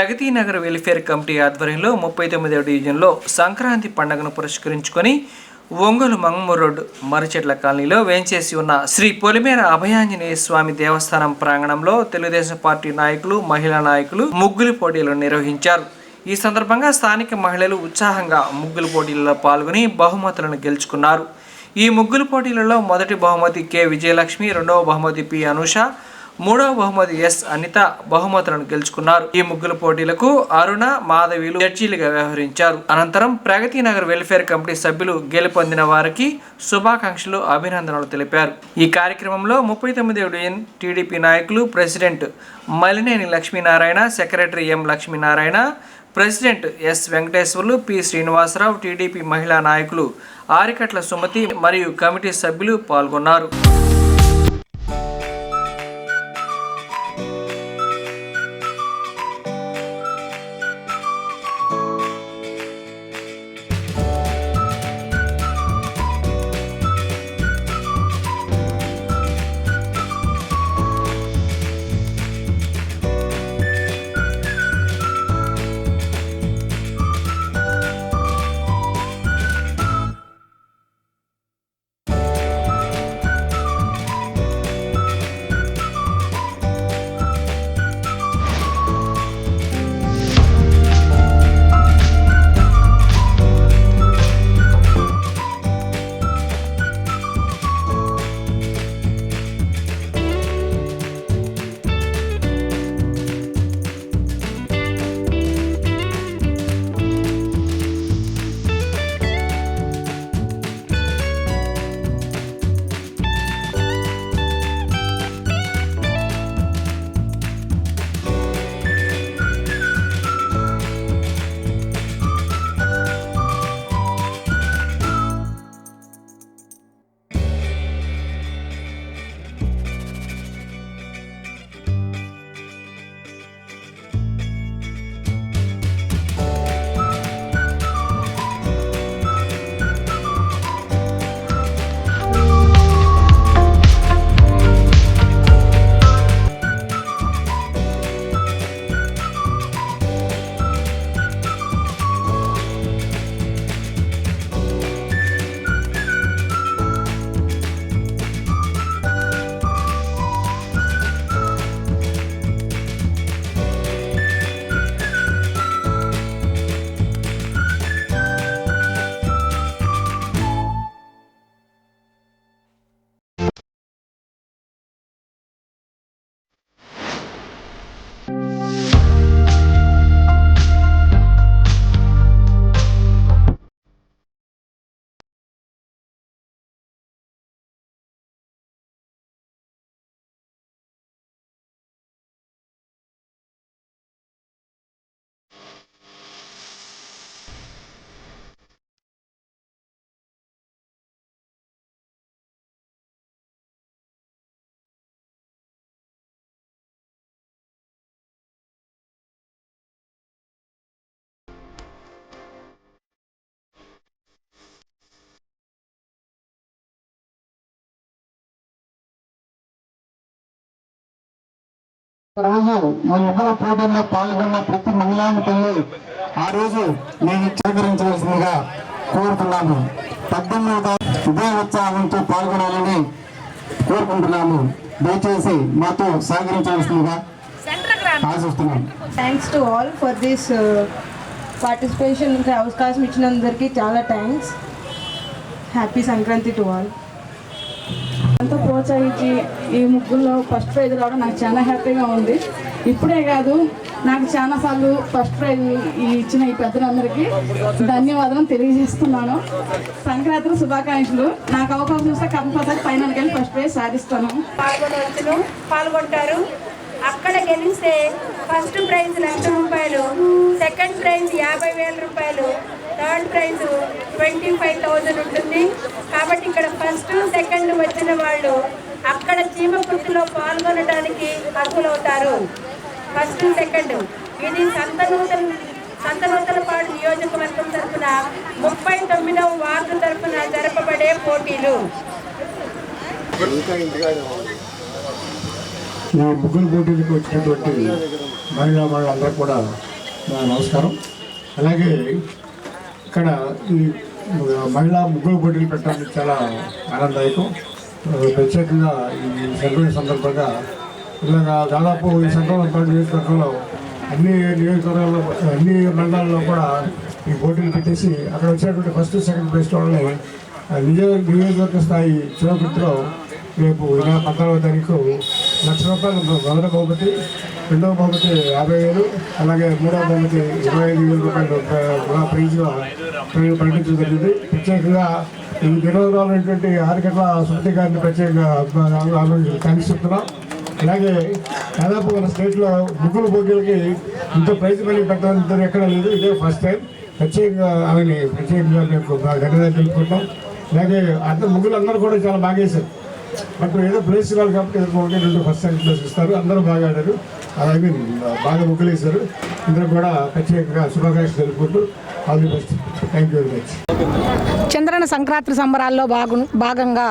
Pragathi Nagar welfare committee ఆధ్వర్యంలో 39వ డివిజన్లో సంక్రాంతి పండుగను పురస్కరించుకొని ఒంగోలు మంగమూరు రోడ్ మర్రిచెట్ల కాలనీలో వేంచేసి ఉన్న శ్రీ పొలిమేర అభయాంజనేయ స్వామి దేవస్థానం ప్రాంగణంలో తెలుగుదేశం పార్టీ నాయకులు, మహిళా నాయకులు ముగ్గులు పోటీలను నిర్వహించారు. ఈ సందర్భంగా స్థానిక మహిళలు ఉత్సాహంగా ముగ్గులు పోటీలలో పాల్గొని బహుమతులను గెలుచుకున్నారు. ఈ ముగ్గులు పోటీలలో మొదటి బహుమతి కె విజయలక్ష్మి, రెండవ బహుమతి పి అనుష, మూడవ బహుమతి ఎస్ అనిత బహుమతులను గెలుచుకున్నారు. ఈ ముగ్గుల పోటీలకు అరుణ, మాధవిలు జడ్జీలుగా వ్యవహరించారు. అనంతరం ప్రగతి నగర్ వెల్ఫేర్ కమిటీ సభ్యులు గెలుపొందిన వారికి శుభాకాంక్షలు, అభినందనలు తెలిపారు. ఈ కార్యక్రమంలో 39వ డివిజన్ టీడీపీ నాయకులు, president Malineni Lakshminarayana, secretary M Lakshminarayana, president S Venkateswarlu, P Srinivasarao, TDP మహిళా నాయకులు ఆరికట్ల సుమతి మరియు కమిటీ సభ్యులు పాల్గొన్నారు. రోజు మా యువల పోటీల్లో పాల్గొన్న ప్రతి మహిళానికల్ని ఆ రోజు నేను స్వీకరించవలసిందిగా కోరుతున్నాము. 18వ ఇదే ఉత్సాహంతో పాల్గొనాలని కోరుకుంటున్నాము. దయచేసి మాతో సహకరించవలసిందిగా ఆశిస్తున్నాము. Thanks to all for this participation. అవకాశం ఇచ్చినందరికీ చాలా thanks. Happy Sankranti to all. అంతా ప్రోత్సహించి ఈ ముగ్గుల్లో ఫస్ట్ ప్రైజ్ రావడం నాకు చాలా హ్యాపీగా ఉంది. ఇప్పుడే కాదు, నాకు చాలాసార్లు ఫస్ట్ ప్రైజ్ ఇచ్చిన ఈ పెద్దలందరికీ ధన్యవాదాలు తెలియజేస్తున్నాను. సంక్రాంతి శుభాకాంక్షలు. నాకు అవకాశం ఇస్తే కంపల్సరీ ఫైనల్కి వెళ్ళి ఫస్ట్ ప్రైజ్ సాధిస్తాను. పాల్గొంటారు. అక్కడ గెలిస్తే first prize ₹1,00,000, second prize ₹50,000, third prize 25,000 ఉంటుంది. కాబట్టి ఇక్కడ ఫస్ట్, సెకండ్ వచ్చిన వాళ్ళు అక్కడ చీమ కుర్తిలో పాల్గొనడానికి అర్హులవుతారు. First, second. ఇది సంతనూతలపాడు నియోజకవర్గం తరఫున 39వ వార్డు తరఫున జరపబడే పోటీలు. ఈ ముగ్గురు పోటీలకు వచ్చినటువంటి మహిళా మండలందరూ కూడా నమస్కారం. అలాగే ఇక్కడ ఈ మహిళా ముగ్గులు పోటీలు పెట్టడానికి చాలా ఆనందదాయకం. ప్రత్యేకంగా ఈ సెలబ్రేషన్ సందర్భంగా ఇలాగా దాదాపు ఈ సంక్రాంతి నియోజకవర్గంలో అన్ని నియోజకవర్గాల్లో అన్ని మండలాల్లో కూడా ఈ పోటీలు పెట్టేసి అక్కడ వచ్చేటువంటి ఫస్ట్ సెకండ్ ప్లేస్ వాళ్ళని నియోజకవర్గ స్థాయి చివరిలో రేపు ఇలా 14వ తారీఖు ₹1,00,000 మొదటి బహుమతి, రెండవ బహుమతి 50,000, అలాగే మూడవ బహుమతి ₹25,000 ప్రైజ్గా ప్రకటించడం జరిగింది. ప్రత్యేకంగా ఈ నిర్వహణటువంటి ఆరికట్ల శృతి గారిని ప్రత్యేకంగా థ్యాంక్స్ చెప్తున్నాం. అలాగే దాదాపు మన స్టేట్లో ముగ్గురు పోటీలకి ఇంత ప్రైజ్ మనీ పెట్టడం ఎక్కడ లేదు, ఇదే ఫస్ట్ టైం. ప్రత్యేకంగా ఆమెని ప్రత్యేకంగా మేము ధన్యవాదాలు తెలుపుకుంటాం. అలాగే ముగ్గురు అందరూ కూడా చాలా బాగా వేశారు. బట్ ఏదో ప్లేస్ ఇవ్వాలి కాబట్టి ఒకటి రెండు ఫస్ట్ సెకండ్ ప్లేస్ ఇస్తారు. అందరూ బాగా ఆడారు, ఐ మీన్ బాగా ముగ్గులు వేశారు. అందరూ కూడా ప్రత్యేకంగా శుభాకాంక్షలు తెలుపుకుంటూ all the best. Thank you very much. చంద్రన సంక్రాంతి సంబరాల్లో భాగంగా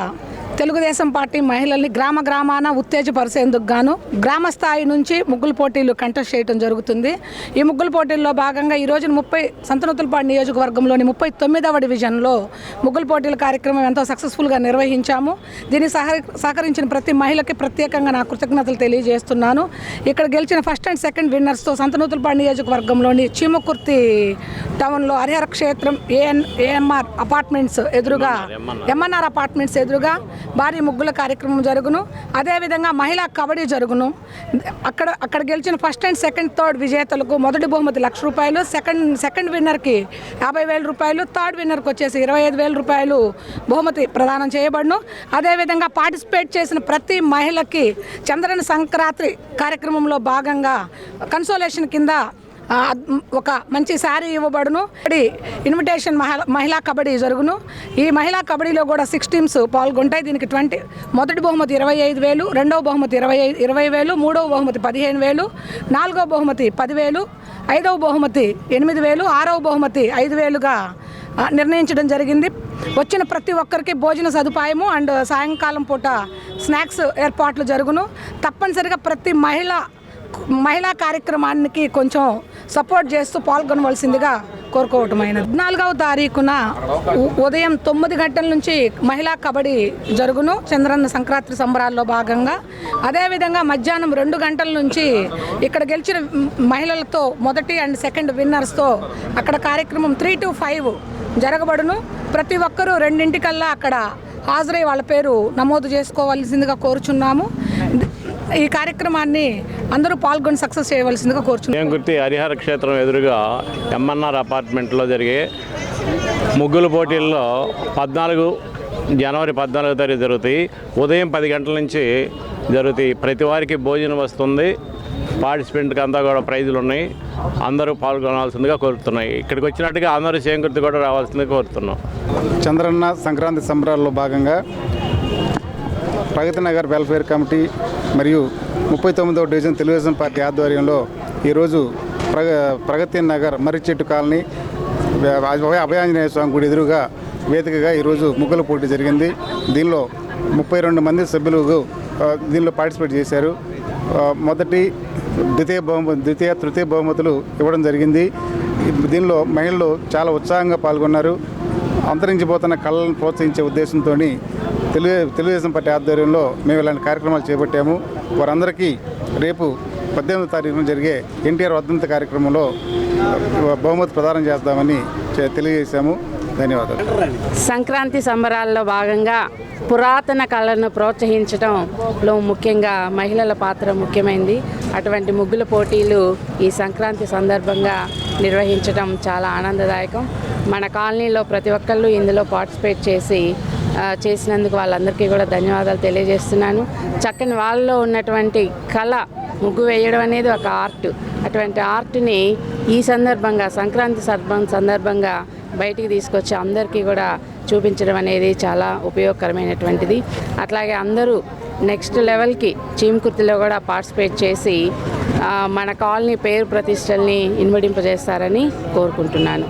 తెలుగుదేశం పార్టీ మహిళల్ని గ్రామాన ఉత్తేజపరిచేందుకు గాను గ్రామ స్థాయి నుంచి ముగ్గుల పోటీలు కంటెస్ట్ చేయడం జరుగుతుంది. ఈ ముగ్గుల పోటీల్లో భాగంగా ఈ రోజున సంతనూతలపాడు నియోజకవర్గంలోని 39వ డివిజన్లో ముగ్గుల పోటీల కార్యక్రమం ఎంతో సక్సెస్ఫుల్గా నిర్వహించాము. దీనికి సహకరించిన ప్రతి మహిళకి ప్రత్యేకంగా నా కృతజ్ఞతలు తెలియజేస్తున్నాను. ఇక్కడ గెలిచిన ఫస్ట్ అండ్ సెకండ్ విన్నర్స్తో సంతనూతలపాడు నియోజకవర్గంలోని చీమకుర్తి టౌన్లో హరిహర క్షేత్రం ఏఎన్ఆర్ అపార్ట్మెంట్స్ ఎదురుగా భారీ ముగ్గుల కార్యక్రమం జరుగును. అదేవిధంగా మహిళా కబడ్డీ జరుగును. అక్కడ గెలిచిన ఫస్ట్ అండ్ సెకండ్ థర్డ్ విజేతలకు మొదటి బహుమతి ₹1,00,000, సెకండ్ విన్నర్కి ₹50,000, థర్డ్ విన్నర్కి వచ్చేసి ₹25,000 బహుమతి ప్రదానం చేయబడును. అదేవిధంగా పార్టిసిపేట్ చేసిన ప్రతి మహిళకి చంద్రన సంక్రాంతి కార్యక్రమంలో భాగంగా కన్సోలేషన్ కింద ఒక మంచి శారీ ఇవ్వబడును. ఇన్విటేషన్ మహిళా కబడ్డీ జరుగును. ఈ మహిళా కబడ్డీలో కూడా 6 టీమ్స్ పాల్గొంటాయి. దీనికి మొదటి బహుమతి 25,000, రెండవ బహుమతి 20,000, మూడవ బహుమతి 15,000, నాలుగవ బహుమతి 10,000, ఐదవ బహుమతి 8,000, ఆరవ బహుమతి 5,000గా నిర్ణయించడం జరిగింది. వచ్చిన ప్రతి ఒక్కరికి భోజన సదుపాయము అండ్ సాయంకాలం పూట స్నాక్స్ ఏర్పాట్లు జరుగును. తప్పనిసరిగా ప్రతి మహిళా కార్యక్రమానికి కొంచెం సపోర్ట్ చేస్తూ పాల్గొనవలసిందిగా కోరుకోవటమైనది. 14వ తారీఖున ఉదయం 9 గంటల నుంచి మహిళా కబడ్డీ జరుగును చంద్రన్న సంక్రాంతి సంబరాల్లో భాగంగా. అదేవిధంగా మధ్యాహ్నం 2 గంటల నుంచి ఇక్కడ గెలిచిన మహిళలతో మొదటి అండ్ సెకండ్ విన్నర్స్తో అక్కడ కార్యక్రమం 3 to 5 జరగబడును. ప్రతి ఒక్కరూ 2:00 అక్కడ హాజరై వాళ్ళ పేరు నమోదు చేసుకోవాల్సిందిగా కోరుచున్నాము. ఈ కార్యక్రమాన్ని అందరూ పాల్గొని సక్సెస్ చేయవలసిందిగా కోరుచున్నాం. గుర్తి హరిహర క్షేత్రం ఎదురుగా ఎంఎన్ఆర్ అపార్ట్మెంట్లో జరిగే ముగ్గుల పోటీల్లో జనవరి 14వ తారీఖు జరుగుతాయి. ఉదయం 10 గంటల నుంచి జరుగుతాయి. ప్రతి వారికి భోజనం వస్తుంది. పార్టిసిపెంట్కి అంతా కూడా ప్రైజులు ఉన్నాయి. అందరూ పాల్గొనాల్సిందిగా కోరుతున్నాయి. ఇక్కడికి వచ్చినట్టుగా అందరూ చేంగుర్తి కూడా రావాల్సిందిగా కోరుతున్నాం. చంద్రన్న సంక్రాంతి సంబరాల్లో భాగంగా ప్రగతి నగర్ వెల్ఫేర్ కమిటీ మరియు 39వ డివిజన్ తెలుగుదేశం పార్టీ ఆధ్వర్యంలో ఈరోజు ప్రగతి నగర్ మర్రిచెట్టు కాలనీ అభయాంజనేయ స్వామి గుడి ఎదురుగా వేదికగా ఈరోజు ముగ్గుల పోటీ జరిగింది. దీనిలో 32 మంది సభ్యులు దీనిలో పార్టిసిపేట్ చేశారు. మొదటి ద్వితీయ తృతీయ బహుమతులు ఇవ్వడం జరిగింది. దీనిలో మహిళలు చాలా ఉత్సాహంగా పాల్గొన్నారు. అంతరించిపోతున్న కళలను ప్రోత్సహించే ఉద్దేశంతో తెలుగుదేశం పార్టీ ఆధ్వర్యంలో మేము ఇలాంటి కార్యక్రమాలు చేపట్టాము. వారందరికీ రేపు 18వ తారీఖున జరిగే ఎన్టీఆర్ వర్ధంతి కార్యక్రమంలో బహుమతి ప్రదానం చేద్దామని తెలియజేశాము. ధన్యవాదాలు. సంక్రాంతి సంబరాల్లో భాగంగా పురాతన కళలను ప్రోత్సహించడంలో ముఖ్యంగా మహిళల పాత్ర ముఖ్యమైనది. అటువంటి ముగ్గుల పోటీలు ఈ సంక్రాంతి సందర్భంగా నిర్వహించడం చాలా ఆనందదాయకం. మన కాలనీలో ప్రతి ఒక్కళ్ళు ఇందులో పార్టిసిపేట్ చేసినందుకు వాళ్ళందరికీ కూడా ధన్యవాదాలు తెలియజేస్తున్నాను. చక్కని వాళ్ళలో ఉన్నటువంటి కళ ముగ్గు వేయడం అనేది ఒక ఆర్ట్. అటువంటి ఆర్ట్ని ఈ సందర్భంగా సంక్రాంతి సందర్భంగా బయటికి తీసుకొచ్చి అందరికీ కూడా చూపించడం అనేది చాలా ఉపయోగకరమైనటువంటిది. అట్లాగే అందరూ నెక్స్ట్ లెవెల్కి చీమకుర్తిలో కూడా పార్టిసిపేట్ చేసి మన కాలనీ పేరు ప్రతిష్టల్ని ఇన్వడింపజేస్తారని కోరుకుంటున్నాను.